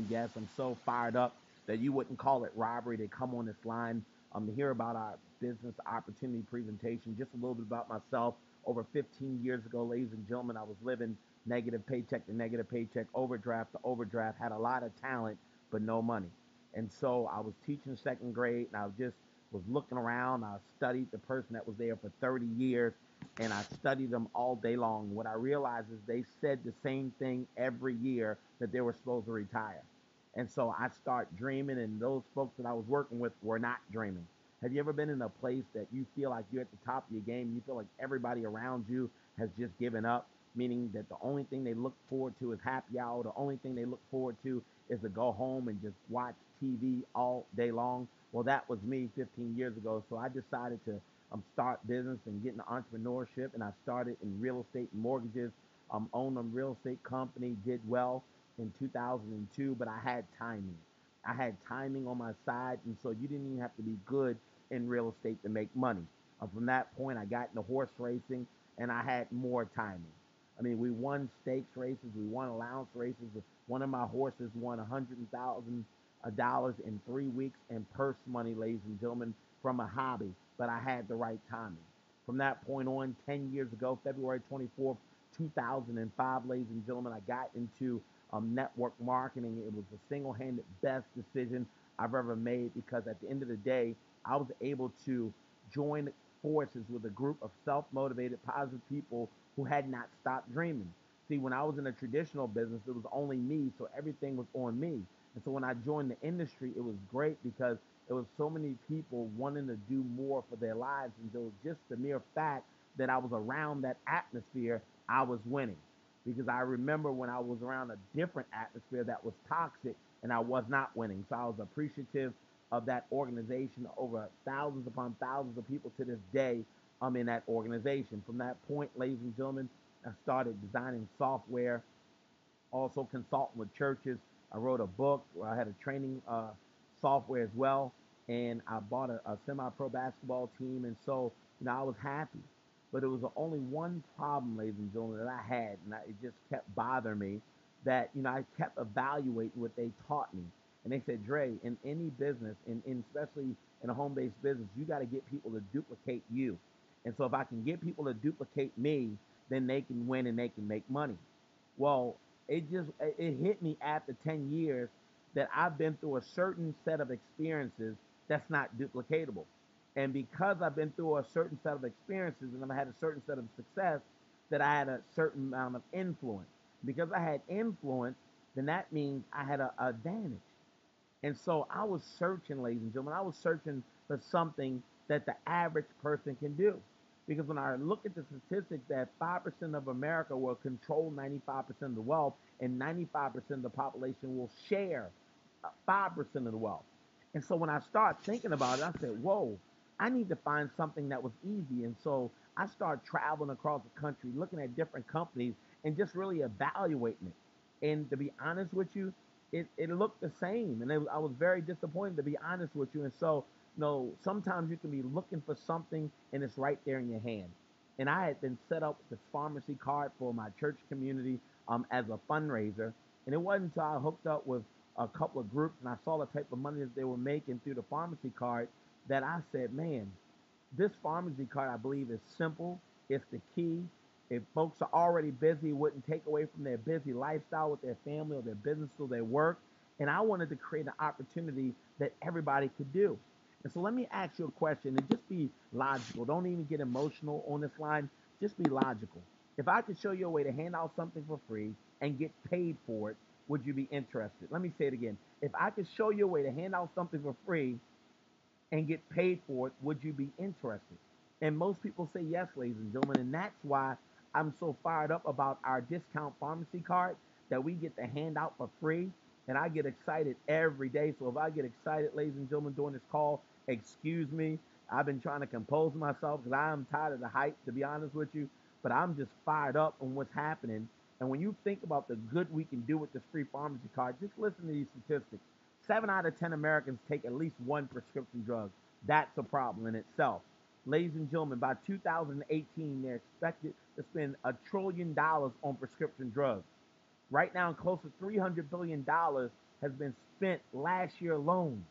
guests. I'm so fired up that you wouldn't call it robbery to come on this line to hear about our business opportunity presentation. Just a little bit about myself. Over 15 years ago, ladies and gentlemen, I was living negative paycheck to negative paycheck, overdraft to overdraft, had a lot of talent, but no money. And so I was teaching second grade, and I just was looking around. I studied the person that was there for 30 years, and I studied them all day long. What I realized is they said the same thing every year that they were supposed to retire. And so I start dreaming, and those folks that I was working with were not dreaming. Have you ever been in a place that you feel like you're at the top of your game? You feel like everybody around you has just given up, meaning that the only thing they look forward to is happy hour. The only thing they look forward to is to go home and just watch TV all day long. Well, that was me 15 years ago. So I decided to start business and get into entrepreneurship, and I started in real estate and mortgages. Owned a real estate company, did well in 2002, but I had timing. I had timing on my side, and so you didn't even have to be good in real estate to make money. From that point, I got into horse racing, and I had more timing. I mean, we won stakes races, we won allowance races. One of my horses won $100,000 in 3 weeks in purse money, ladies and gentlemen, from a hobby. But I had the right timing. From that point on, 10 years ago, February 24th, 2005, ladies and gentlemen, I got into network marketing. It was the single-handed best decision I've ever made because at the end of the day, I was able to join forces with a group of self-motivated, positive people who had not stopped dreaming. See, when I was in a traditional business, it was only me, so everything was on me. And so when I joined the industry, it was great because there was so many people wanting to do more for their lives, and so just the mere fact that I was around that atmosphere, I was winning. Because I remember when I was around a different atmosphere that was toxic and I was not winning. So I was appreciative of that organization. Over thousands upon thousands of people to this day I'm in that organization. From that point, ladies and gentlemen, I started designing software, also consulting with churches. I wrote a book where I had a training software as well, and I bought a semi-pro basketball team, and so I was happy. But it was only one problem, ladies and gentlemen, that I had, and it just kept bothering me. That I kept evaluating what they taught me, and they said, Dre, in any business, in especially in a home-based business, you got to get people to duplicate you. And so if I can get people to duplicate me, then they can win and they can make money. Well, it hit me after 10 years that I've been through a certain set of experiences that's not duplicatable. And because I've been through a certain set of experiences and I've had a certain set of success, that I had a certain amount of influence. Because I had influence, then that means I had an advantage. And so I was searching, ladies and gentlemen, I was searching for something that the average person can do. Because when I look at the statistics that 5% of America will control 95% of the wealth and 95% of the population will share 5% of the wealth. And so when I started thinking about it, I said, whoa, I need to find something that was easy. And so I started traveling across the country, looking at different companies and just really evaluating it. And to be honest with you, it looked the same. And I was very disappointed, to be honest with you. And so, sometimes you can be looking for something and it's right there in your hand. And I had been set up with this pharmacy card for my church community as a fundraiser. And it wasn't until I hooked up with a couple of groups and I saw the type of money that they were making through the pharmacy card that I said, man, this pharmacy card, I believe, is simple. It's the key. If folks are already busy, it wouldn't take away from their busy lifestyle with their family or their business or their work. And I wanted to create an opportunity that everybody could do. And so let me ask you a question and just be logical. Don't even get emotional on this line. Just be logical. If I could show you a way to hand out something for free and get paid for it, would you be interested? Let me say it again. If I could show you a way to hand out something for free and get paid for it, would you be interested? And most people say yes, ladies and gentlemen. And that's why I'm so fired up about our discount pharmacy card that we get to hand out for free. And I get excited every day. So if I get excited, ladies and gentlemen, during this call, excuse me. I've been trying to compose myself because I am tired of the hype, to be honest with you. But I'm just fired up on what's happening. And when you think about the good we can do with this free pharmacy card, just listen to these statistics. 7 out of 10 Americans take at least one prescription drug. That's a problem in itself. Ladies and gentlemen, by 2018, they're expected to spend $1 trillion on prescription drugs. Right now, close to $300 billion has been spent last year alone.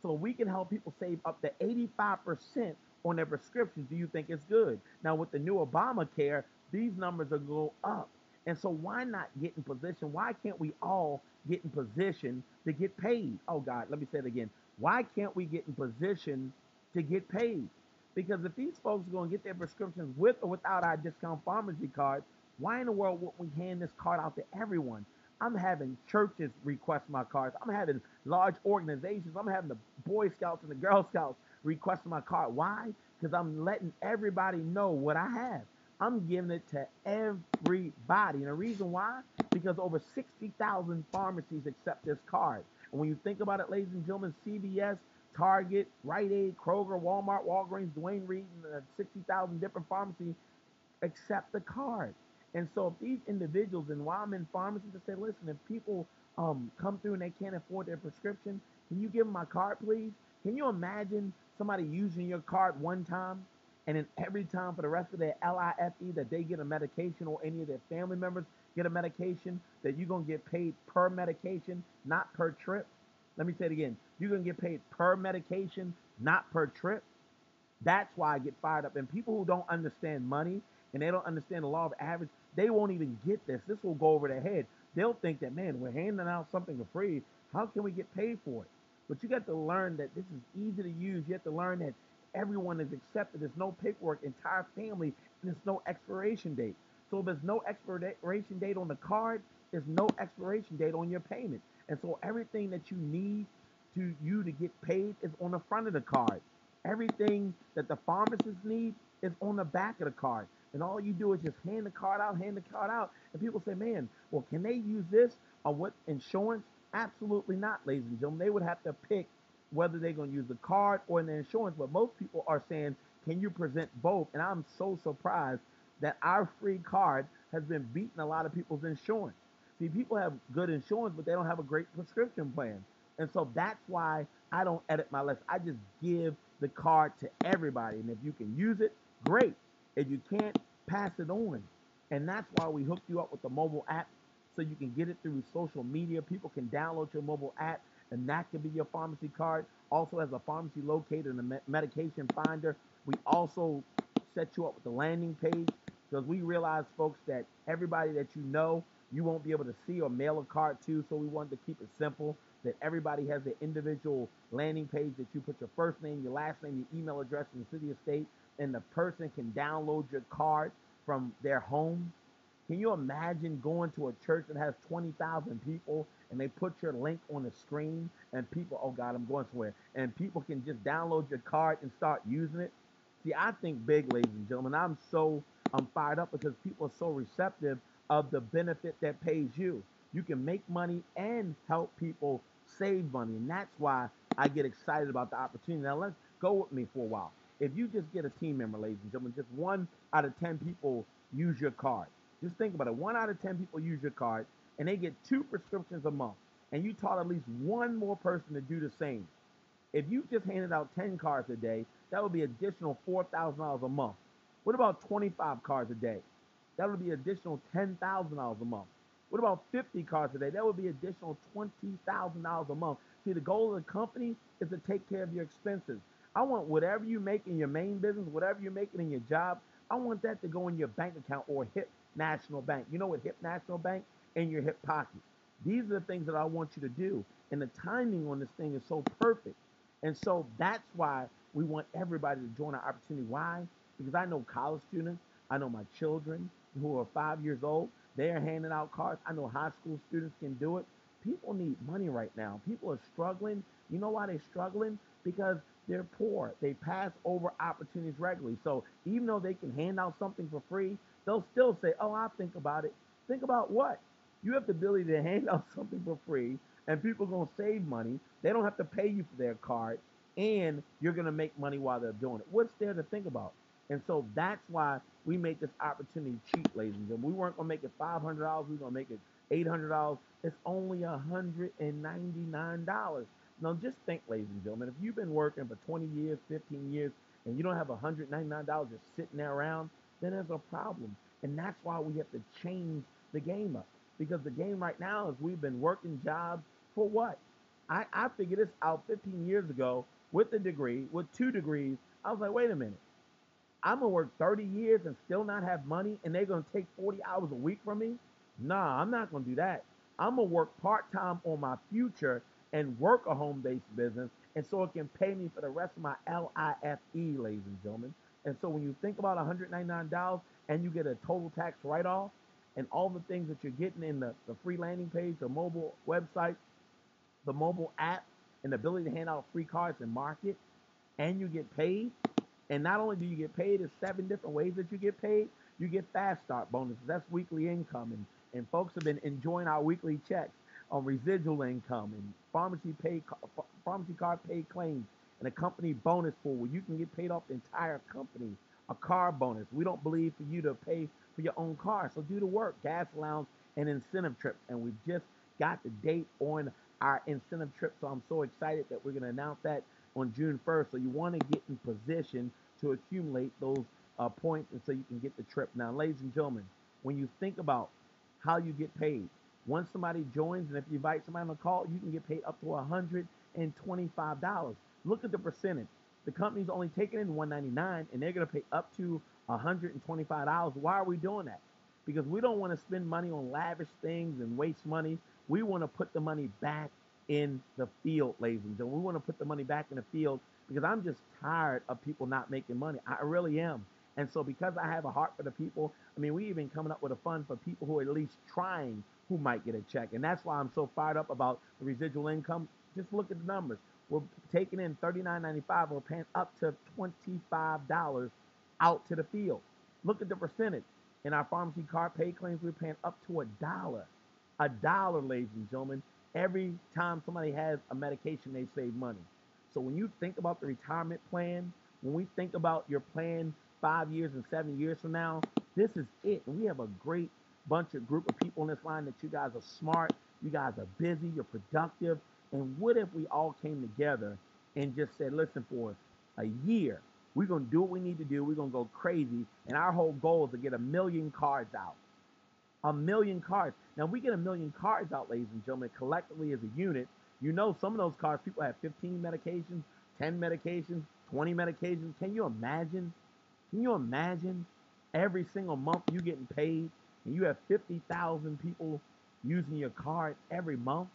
So we can help people save up to 85% on their prescriptions. Do you think it's good? Now with the new Obamacare, these numbers are going up. And so why not get in position? Why can't we all get in position to get paid? Oh God, let me say it again. Why can't we get in position to get paid? Because if these folks are going to get their prescriptions with or without our discount pharmacy card, why in the world would we hand this card out to everyone? I'm having churches request my cards. I'm having large organizations. I'm having the Boy Scouts and the Girl Scouts request my card. Why? Because I'm letting everybody know what I have. I'm giving it to everybody. And the reason why? Because over 60,000 pharmacies accept this card. And when you think about it, ladies and gentlemen, CVS, Target, Rite Aid, Kroger, Walmart, Walgreens, Dwayne Reed, and 60,000 different pharmacies accept the card. And so if these individuals, and while I'm in pharmacies, to say, listen, if people come through and they can't afford their prescription, can you give them my card, please? Can you imagine somebody using your card one time and then every time for the rest of their LIFE that they get a medication or any of their family members get a medication, that you're going to get paid per medication, not per trip? Let me say it again. You're going to get paid per medication, not per trip. That's why I get fired up. And people who don't understand money and they don't understand the law of average, they won't even get this. This will go over their head. They'll think that, man, we're handing out something for free. How can we get paid for it? But you got to learn that this is easy to use. You have to learn that everyone is accepted. There's no paperwork, entire family, and there's no expiration date. So if there's no expiration date on the card, there's no expiration date on your payment. And so everything that you need to get paid is on the front of the card. Everything that the pharmacists need is on the back of the card. And all you do is just hand the card out. And people say, man, well, can they use this on what insurance? Absolutely not, ladies and gentlemen. They would have to pick whether they're going to use the card or the insurance. But most people are saying, can you present both? And I'm so surprised that our free card has been beating a lot of people's insurance. See, people have good insurance, but they don't have a great prescription plan. And so that's why I don't edit my list. I just give the card to everybody. And if you can use it, great. If you can't, pass it on. And that's why we hooked you up with the mobile app so you can get it through social media. People can download your mobile app, and that can be your pharmacy card. Also, as a pharmacy locator and a medication finder, we also set you up with the landing page because we realize, folks, that everybody that you know, you won't be able to see or mail a card to. So we wanted to keep it simple that everybody has their individual landing page that you put your first name, your last name, your email address, and the city or state, and the person can download your card from their home. Can you imagine going to a church that has 20,000 people and they put your link on the screen and people, oh God, I'm going somewhere, and people can just download your card and start using it? See, I think big, ladies and gentlemen. I'm fired up because people are so receptive of the benefit that pays you. You can make money and help people save money. And that's why I get excited about the opportunity. Now let's go with me for a while. If you just get a team member, ladies and gentlemen, just 1 out of 10 people use your card. Just think about it. 1 out of 10 people use your card and they get 2 prescriptions a month. And you taught at least one more person to do the same. If you just handed out 10 cards a day, that would be additional $4,000 a month. What about 25 cards a day? That would be additional $10,000 a month. What about 50 cards a day? That would be additional $20,000 a month. See, the goal of the company is to take care of your expenses. I want whatever you make in your main business, whatever you're making in your job, I want that to go in your bank account or HIP National Bank. You know what HIP National Bank? In your hip pocket. These are the things that I want you to do. And the timing on this thing is so perfect. And so that's why we want everybody to join our opportunity. Why? Because I know college students, I know my children who are 5 years old, they are handing out cards. I know high school students can do it. People need money right now. People are struggling. You know why they're struggling? Because they're poor. They pass over opportunities regularly. So even though they can hand out something for free, they'll still say, oh, I'll think about it. Think about what? You have the ability to hand out something for free, and people are going to save money. They don't have to pay you for their card, and you're going to make money while they're doing it. What's there to think about? And so that's why we made this opportunity cheap, ladies and gentlemen. We weren't going to make it $500. We were going to make it $800. It's only $199. Now, just think, ladies and gentlemen, if you've been working for 20 years, 15 years, and you don't have $199 just sitting there around, then there's a problem. And that's why we have to change the game up. Because the game right now is we've been working jobs For what? I figured this out 15 years ago with a degree, with 2 degrees. I was like, wait a minute. I'm gonna work 30 years and still not have money, and they're gonna take 40 hours a week from me? Nah, I'm not gonna do that. I'm gonna work part time on my future and work a home based business, and so it can pay me for the rest of my LIFE, ladies and gentlemen. And so when you think about $199 and you get a total tax write off, and all the things that you're getting in the free landing page, the mobile website, the mobile app, and the ability to hand out free cards and market, and you get paid. And not only do you get paid, there's 7 different ways that you get paid. You get fast start bonuses. That's weekly income. And folks have been enjoying our weekly checks on residual income and pharmacy card paid claims and a company bonus pool where you can get paid off the entire company, a car bonus. We don't believe for you to pay for your own car. So do the work, gas allowance and incentive trips. And we just got the date on our incentive trip. So I'm so excited that we're going to announce that on June 1st. So you want to get in position to accumulate those points and so you can get the trip. Now, ladies and gentlemen, when you think about how you get paid, once somebody joins and if you invite somebody on a call, you can get paid up to $125. Look at the percentage. The company's only taking in $199 and they're going to pay up to $125. Why are we doing that? Because we don't want to spend money on lavish things and waste money. We want to put the money back in the field, ladies and gentlemen. We want to put the money back in the field because I'm just tired of people not making money. I really am. And so because I have a heart for the people, I mean, we even coming up with a fund for people who are at least trying who might get a check. And that's why I'm so fired up about the residual income. Just look at the numbers. We're taking in $39.95. We're paying up to $25 out to the field. Look at the percentage. In our pharmacy card pay claims, we're paying up to $1. $1, ladies and gentlemen. Every time somebody has a medication, they save money. So when you think about the retirement plan, when we think about your plan 5 years and 7 years from now, this is it. And we have a great bunch of group of people in this line that you guys are smart, you guys are busy, you're productive. And what if we all came together and just said, listen, for a year, we're going to do what we need to do. We're going to go crazy. And our whole goal is to get 1 million cards out. 1 million cards. Now, we get 1 million cards out, ladies and gentlemen, collectively as a unit. You know, some of those cards, people have 15 medications, 10 medications, 20 medications. Can you imagine? Can you imagine every single month you getting paid and you have 50,000 people using your card every month?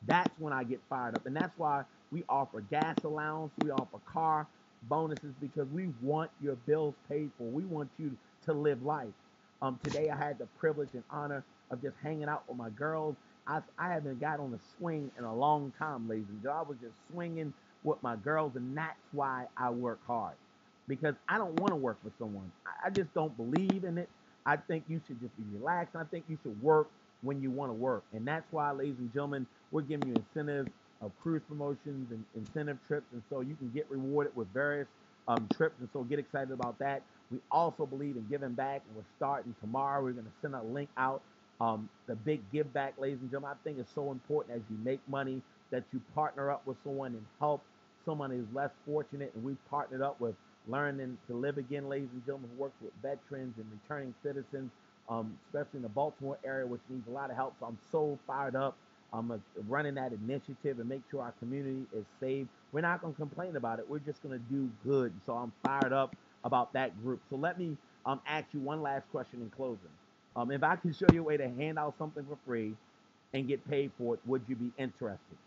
That's when I get fired up. And that's why we offer gas allowance, we offer car bonuses because we want your bills paid for. We want you to live life. Today I had the privilege and honor of just hanging out with my girls. I haven't got on a swing in a long time, ladies and gentlemen. I was just swinging with my girls, and that's why I work hard. Because I don't want to work for someone. I just don't believe in it. I think you should just be relaxed. I think you should work when you want to work. And that's why, ladies and gentlemen, we're giving you incentives of cruise promotions and incentive trips. And so you can get rewarded with various trips. And so get excited about that. We also believe in giving back. And we're starting tomorrow. We're going to send a link out. The big give back, ladies and gentlemen, I think it's so important as you make money that you partner up with someone and help someone who's less fortunate. And we've partnered up with Learning to Live Again, ladies and gentlemen, who works with veterans and returning citizens, especially in the Baltimore area, which needs a lot of help. So I'm so fired up. I'm running that initiative and make sure our community is safe. We're not going to complain about it. We're just going to do good. So I'm fired up about that group. So let me ask you one last question in closing. If I can show you a way to hand out something for free and get paid for it, would you be interested?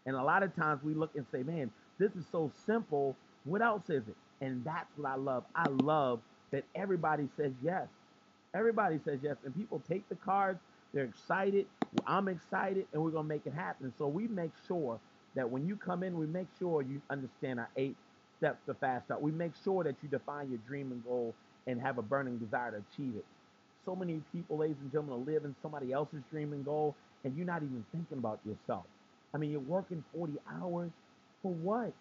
And a lot of times we look and say, man, this is so simple. What else is it? And that's what I love. I love that everybody says yes. Everybody says yes. And people take the cards, they're excited. I'm excited, and we're going to make it happen. So we make sure that when you come in, we make sure you understand our 8 steps to fast start. We make sure that you define your dream and goal and have a burning desire to achieve it. So many people, ladies and gentlemen, are living somebody else's dream and goal, and you're not even thinking about yourself. I mean, you're working 40 hours for what?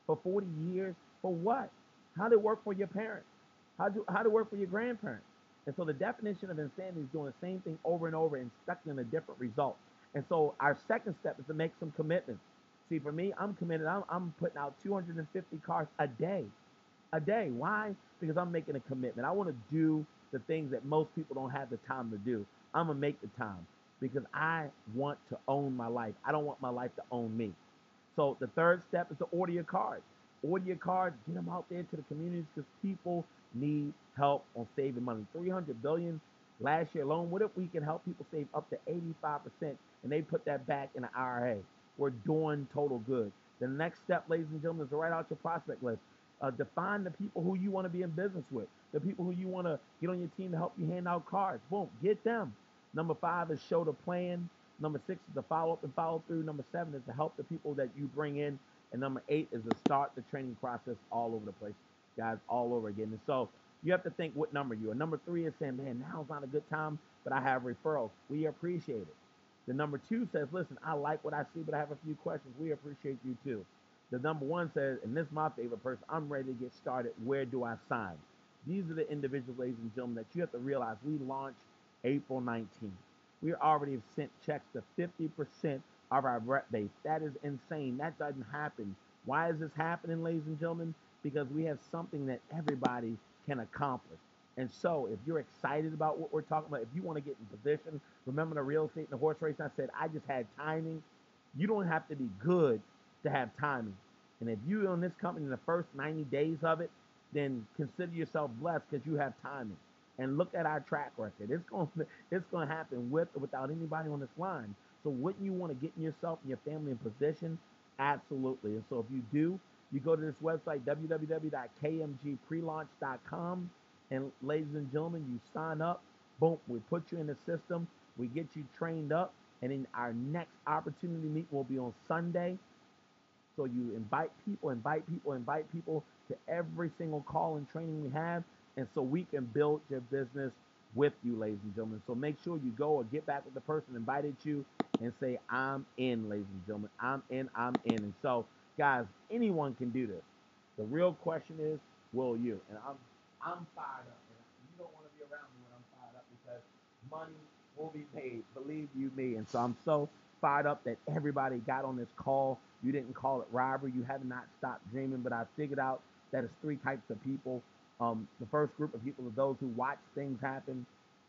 For 40 years for what? How did it work for your parents? How did it work for your grandparents? And so the definition of insanity is doing the same thing over and over and expecting a different result. And so our second step is to make some commitments. See, for me, I'm committed. I'm putting out 250 cars a day. A day. Why? Because I'm making a commitment. I want to do the things that most people don't have the time to do. I'm going to make the time. because I want to own my life. I don't want my life to own me. So the third step is to order your cards. Order your cards, get them out there to the communities because people need help on saving money. 300 billion last year alone. What if we can help people save up to 85% and they put that back in an IRA? We're doing total good. The next step, ladies and gentlemen, is to write out your prospect list. Define the people who you want to be in business with, the people who you want to get on your team to help you hand out cards. Boom, get them. Number five is show the plan. Number six is to follow up and follow through. Number seven is to help the people that you bring in. And number eight is to start the training process all over the place, guys, all over again. And so you have to think what number you are. Number three is saying, man, now's not a good time, but I have referrals. We appreciate it. The number two says, listen, I like what I see, but I have a few questions. We appreciate you too. The number one says, and this is my favorite person, I'm ready to get started. Where do I sign? These are the individuals, ladies and gentlemen, that you have to realize we launched April 19th. We already have sent checks to 50% of our rep base. That is insane. That doesn't happen. Why is this happening, ladies and gentlemen? Because we have something that everybody can accomplish. And so, if you're excited about what we're talking about, if you want to get in position, remember the real estate and the horse race, I said, I just had timing. You don't have to be good to have timing. And if you own this company in the first 90 days of it, then consider yourself blessed because you have timing. And look at our track record. It's going to happen with or without anybody on this line. So wouldn't you want to get yourself and your family in position? Absolutely. And so if you do, you go to this website, www.kmgprelaunch.com. And ladies and gentlemen, you sign up. Boom, we put you in the system. We get you trained up. And in our next opportunity meet will be on Sunday. So you invite people, invite people to every single call and training we have. And so we can build your business with you, ladies and gentlemen. So make sure you go or get back with the person who invited you and say, I'm in, ladies and gentlemen. I'm in, I'm in. And so, guys, anyone can do this. The real question is, will you? And I'm fired up. And you don't want to be around me when I'm fired up because money will be paid. Believe you me. And so I'm so fired up that everybody got on this call. You didn't call it robbery. You have not stopped dreaming. But I figured out that it's three types of people. The first group of people are those who watch things happen.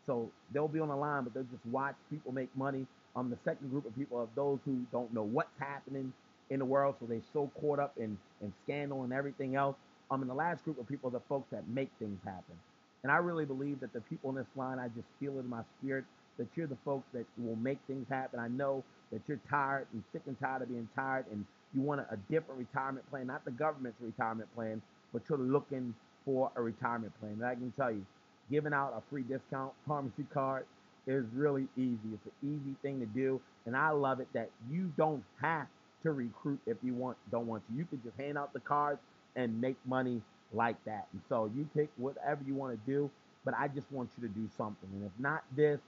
So they'll be on the line, but they'll just watch people make money. The second group of people are those who don't know what's happening in the world, so they're so caught up in scandal and everything else. And the last group of people are the folks that make things happen. And I really believe that the people in this line, I just feel it in my spirit that you're the folks that will make things happen. I know that you're tired and sick and tired of being tired, and you want a different retirement plan, not the government's retirement plan, but you're looking for a retirement plan. And I can tell you, giving out a free discount pharmacy card is really easy. It's an easy thing to do, and I love it that you don't have to recruit if you don't want to. You can just hand out the cards and make money like that. And so you pick whatever you want to do, but I just want you to do something. And if not this,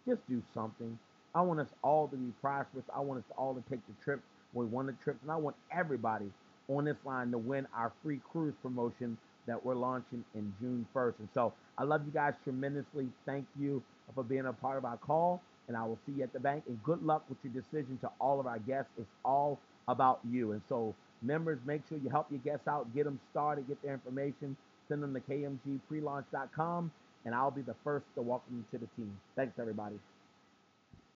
just do something. I want us all to be prosperous. I want us all to take the trips. We won the trips, and I want everybody on this line to win our free cruise promotion that we're launching in June 1st. And so I love you guys tremendously. Thank you for being a part of our call, and I will see you at the bank. And good luck with your decision to all of our guests. It's all about you. And so, members, make sure you help your guests out, get them started, get their information, send them to kmgprelaunch.com, and I'll be the first to welcome you to the team. Thanks, everybody.